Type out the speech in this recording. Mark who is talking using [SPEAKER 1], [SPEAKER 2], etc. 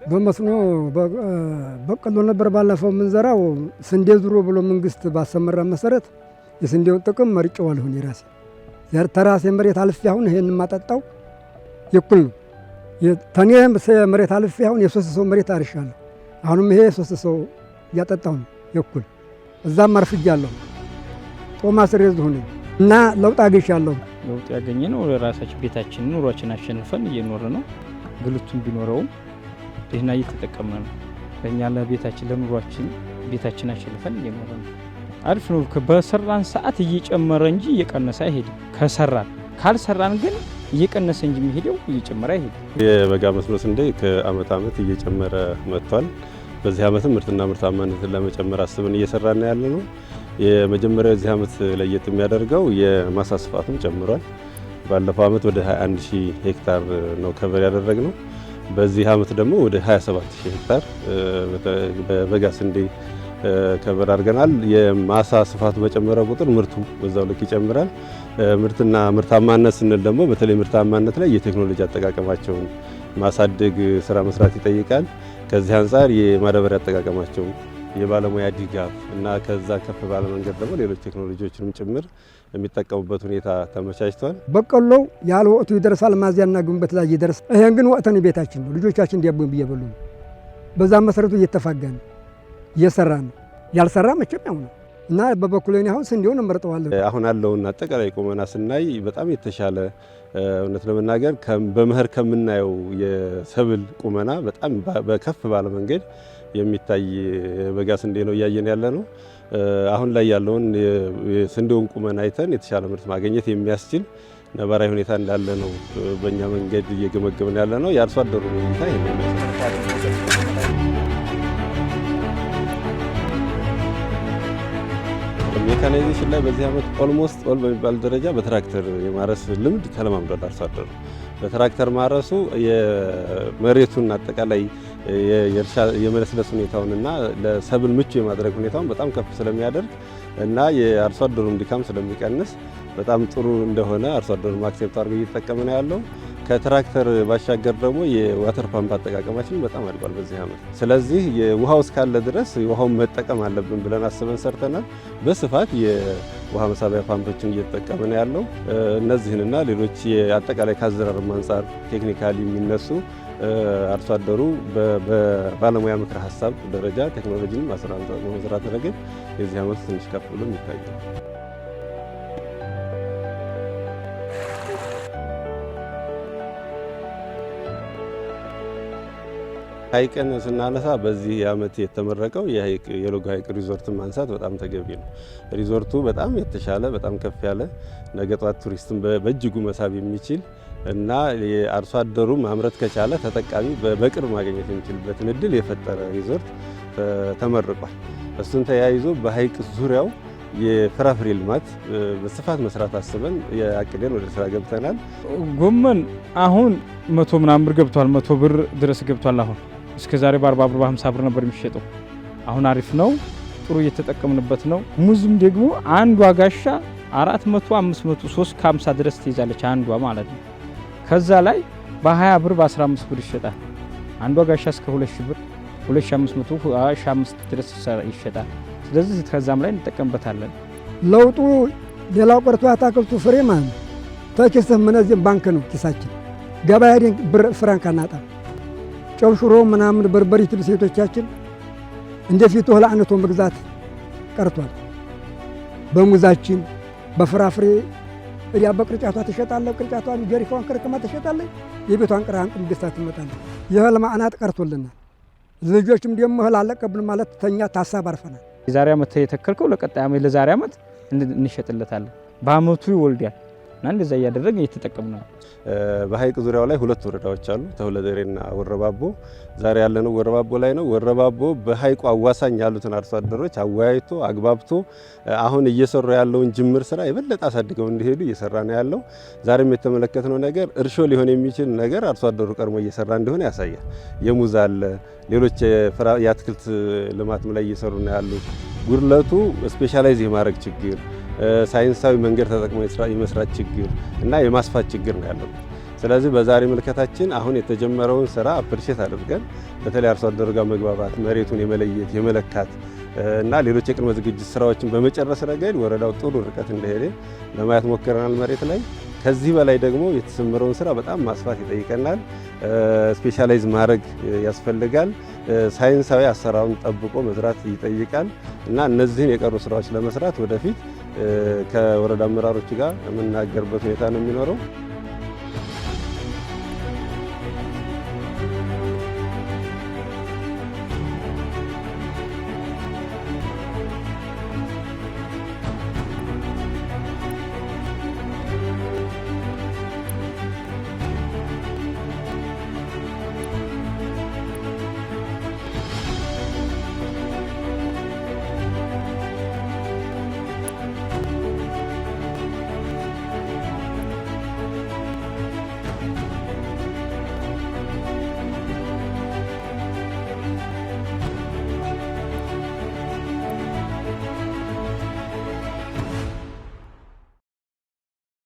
[SPEAKER 1] በመስኖ በቀሎ ነበር ባለፈው የምንዘራው ስንዴ ዙሮ ብሎ መንግስት ባሰመራ መሰረት የስንዴውን ጥቅም መርጬዋለሁ። የራሴ ተራሴ መሬት አልፌ አሁን ይሄን የማጠጣው የኩል ነው። ተኔ መሬት አልፌ አሁን የሶስት ሰው መሬት አርሻለሁ። አሁንም ይሄ ሶስት ሰው እያጠጣሁ ነው የኩል። እዛም አርፍጃለሁ። ጦማ ስሬዝ ሆነ እና ለውጥ አግኝቻለሁ።
[SPEAKER 2] ለውጥ ያገኘ ነው ራሳችን ቤታችንን ኑሯችን አሸንፈን እየኖረ ነው። ግልቱን ቢኖረውም ደህና እየተጠቀምን ነው። ለኛ ለቤታችን ለኑሯችን ቤታችን አሸንፈን እየኖረ ነው። አሪፍ ነው። በሰራን ሰዓት እየጨመረ እንጂ እየቀነሰ አይሄድም። ከሰራን ካልሰራን ግን እየቀነሰ እንጂ የሚሄደው እየጨመረ አይሄድም።
[SPEAKER 3] የበጋ መስኖ ስንዴ ከአመት አመት እየጨመረ መጥቷል። በዚህ አመትም ምርትና ምርታማነትን ለመጨመር አስበን እየሰራን ያለ ነው። የመጀመሪያው እዚህ አመት ለየት የሚያደርገው የማሳ ስፋቱም ጨምሯል። ባለፈው አመት ወደ 21000 ሄክታር ነው ከቨር ያደረግነው። በዚህ አመት ደግሞ ወደ 27000 ሄክታር በበጋ ስንዴ ከቨር አድርገናል። የማሳ ስፋቱ በጨመረ ቁጥር ምርቱ በዛው ልክ ይጨምራል። ምርትና ምርታማነት ስንል ደግሞ በተለይ ምርታማነት ላይ የቴክኖሎጂ አጠቃቀማቸውን ማሳደግ ስራ መስራት ይጠይቃል። ከዚህ አንጻር የማዳበሪያ አጠቃቀማቸው የባለሙያ ድጋፍ እና ከዛ ከፍ ባለ መንገድ ደግሞ ሌሎች ቴክኖሎጂዎችንም ጭምር የሚጠቀሙበት ሁኔታ ተመቻችቷል።
[SPEAKER 1] በቀሎው ያለ ወቅቱ ይደርሳል። ሚያዝያና ግንቦት ላይ ይደርስ። ይሄን ግን ወቅተን ቤታችን ነው ልጆቻችን እንዲያቡን እየበሉ ነው። በዛ መሰረቱ እየተፋጋን እየሰራ ነው። ያልሰራ መቼም ያው ነው እና በበኩሌ እኔ አሁን ስንዴውን እመርጠዋለሁ።
[SPEAKER 3] አሁን ያለውን አጠቃላይ ቁመና ስናይ በጣም የተሻለ እውነት ለመናገር በመኸር ከምናየው የሰብል ቁመና በጣም በከፍ ባለ መንገድ የሚታይ የበጋ ስንዴ ነው እያየን ያለ ነው። አሁን ላይ ያለውን የስንዴውን ቁመና አይተን የተሻለ ምርት ማግኘት የሚያስችል ነባራዊ ሁኔታ እንዳለ ነው በእኛ መንገድ እየገመገምን ያለ ነው። የአርሶ አደሩ ሁኔታ ሜካናይዜሽን ላይ በዚህ ዓመት ኦልሞስት ኦል በሚባል ደረጃ በትራክተር የማረስ ልምድ ተለማምዷል አርሶ አደሩ። በትራክተር ማረሱ የመሬቱን አጠቃላይ የመለስለስ ሁኔታውንና ለሰብል ምቹ የማድረግ ሁኔታውን በጣም ከፍ ስለሚያደርግ እና የአርሶ አደሩን ድካም ስለሚቀንስ በጣም ጥሩ እንደሆነ አርሶ አደሩን አክሴፕት አድርጎ እየተጠቀመ ነው ያለው። ከትራክተር ባሻገር ደግሞ የዋተር ፓምፕ አጠቃቀማችን በጣም አድጓል በዚህ ዓመት። ስለዚህ የውሃው እስካለ ድረስ ውሃውን መጠቀም አለብን ብለን አስበን ሰርተናል። በስፋት የውሃ መሳቢያ ፓምፖችን እየተጠቀመ ነው ያለው። እነዚህንና ሌሎች የአጠቃላይ ከአዘራርም አንጻር ቴክኒካሊ የሚነሱ አርሶ አደሩ በባለሙያ ምክር ሀሳብ ደረጃ ቴክኖሎጂን ማስራት ረገድ የዚህ ዓመት ትንሽ ከፍ ብሎ ይታያል። ሐይቅን ስናነሳ በዚህ ዓመት የተመረቀው የሎጎ ሐይቅ ሪዞርትን ማንሳት በጣም ተገቢ ነው። ሪዞርቱ በጣም የተሻለ በጣም ከፍ ያለ ነገ ጧት ቱሪስትን በእጅጉ መሳብ የሚችል እና የአርሶ አደሩ ማምረት ከቻለ ተጠቃሚ በቅርብ ማግኘት የሚችልበትን እድል የፈጠረ ሪዞርት ተመርቋል። እሱን ተያይዞ በሐይቅ ዙሪያው የፍራፍሬ ልማት በስፋት መስራት አስበን የአቅደን ወደ ስራ ገብተናል።
[SPEAKER 2] ጎመን አሁን 100 ምናምን ብር ገብቷል። 100 ብር ድረስ ገብቷል። አሁን እስከ ዛሬ በ40 ብር በ50 ብር ነበር የሚሸጠው። አሁን አሪፍ ነው፣ ጥሩ እየተጠቀምንበት ነው። ሙዝም ደግሞ አንዷ ጋሻ 400 500 350 ድረስ ትይዛለች አንዷ ማለት ነው። ከዛ ላይ በ20 ብር በ15 ብር ይሸጣል። አንዷ ጋሻ እስከ 2000 ብር 2500 1500 ድረስ ይሸጣል። ስለዚህ ከዛም ላይ እንጠቀምበታለን።
[SPEAKER 1] ለውጡ ሌላው ቀርቶ አታክልቱ ፍሬ ማለት ነው። ተኪስህ ምንዚህም ባንክ ነው ኪሳችን። ገበያ ሄደን ብር ፍራንክ አናጣም። ጨው ሽሮ ምናምን በርበሬ ትል ሴቶቻችን እንደፊቱ ለአነቶ መግዛት ቀርቷል። በሙዛችን በፍራፍሬ እዲያ በቅርጫቷ ትሸጣለህ። ቅርጫቷን ጀሪካዋን ከርከማ ትሸጣለህ። የቤቷን ቅራን ቅምግስታት ትመጣለህ። የእህል ማዕናት ቀርቶልናል። ልጆችም ደግሞ እህል አለቀብን ማለት ተኛ ታሳብ አርፈናል።
[SPEAKER 2] የዛሬ ዓመት የተከልከው ለቀጣይ ዓመት ለዛሬ ዓመት እንሸጥለታለን። በአመቱ ይወልዳል እና እንደዛ እያደረግን እየተጠቀምን ነው።
[SPEAKER 3] በሐይቅ ዙሪያው ላይ 2 ወረዳዎች አሉ፣ ተሁለደሬና ወረባቦ። ዛሬ ያለነው ወረባቦ ላይ ነው። ወረባቦ በሐይቁ አዋሳኝ ያሉትን አርሶ አደሮች አወያይቶ አግባብቶ አሁን እየሰሩ ያለውን ጅምር ስራ የበለጠ አሳድገው እንዲሄዱ እየሰራ ነው ያለው። ዛሬም የተመለከትነው ነገር እርሾ ሊሆን የሚችል ነገር አርሶ አደሩ ቀድሞ እየሰራ እንደሆነ ያሳያል። የሙዝ አለ፣ ሌሎች የአትክልት ልማትም ላይ እየሰሩ ነው ያሉት። ጉድለቱ ስፔሻላይዝ የማድረግ ችግር፣ ሳይንሳዊ መንገድ ተጠቅሞ የመስራት ችግር እና የማስፋት ችግር ነው ያለው። ስለዚህ በዛሬ ምልከታችን አሁን የተጀመረውን ስራ አፕሪሼት አድርገን በተለይ አርሶ አደሩ ጋር መግባባት፣ መሬቱን የመለየት የመለካት እና ሌሎች የቅድመ ዝግጅት ስራዎችን በመጨረስ ረገድ ወረዳው ጥሩ ርቀት እንደሄደ ለማየት ሞክረናል መሬት ላይ። ከዚህ በላይ ደግሞ የተሰመረውን ስራ በጣም ማስፋት ይጠይቀናል። ስፔሻላይዝ ማድረግ ያስፈልጋል። ሳይንሳዊ አሰራሩን ጠብቆ መስራት ይጠይቃል እና እነዚህን የቀሩ ስራዎች ለመስራት ወደፊት ከወረዳ አመራሮች ጋር የምናገርበት ሁኔታ ነው የሚኖረው።